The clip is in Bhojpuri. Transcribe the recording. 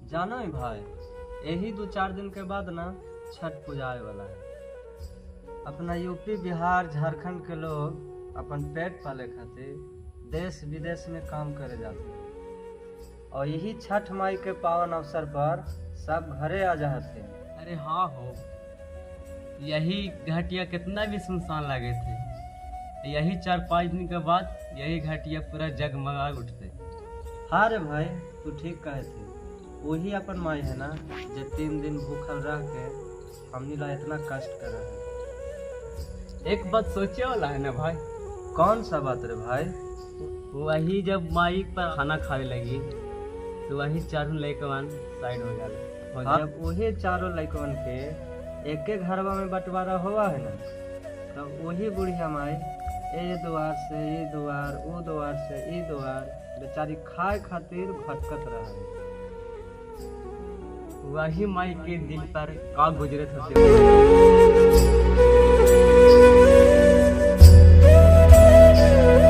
जानो ही भाई, यही 2-4 दिन के बाद ना छठ पूजा आए वाला है। अपना यूपी बिहार झारखंड के लोग अपन पेट पाले खातिर देश विदेश में काम करे जाते हैं और यही छठ माई के पावन अवसर पर सब घरे आ जाते हैं। अरे हाँ हो, यही घाटिया कितना भी सुनसान लगे थे, यही 4-5 दिन के बाद यही घाटिया पूरा जगमगा उठते। हाँ रे भाई, तू ठीक कहे थे। वही अपन माई है ना जो 3 दिन भूखल रह के हमनी ला इतना कष्ट कर रहा है। एक बात सोचे वाला है ना भाई। कौन सा बात रे भाई? वही जब माई पर खाना खाने लगी तो वही चारों लड़कवन साइड हो जाए। हाँ, जब वही चारों लड़कवन के एक एक घरवा में बंटवारा हुआ है ना, तो वही बुढ़िया माई ए द्वार से ई द्वार, वो द्वार से ई द्वार, बेचारी खाए खातिर भटकत रहा है। वही माई के दिल पर का गुजरत होते।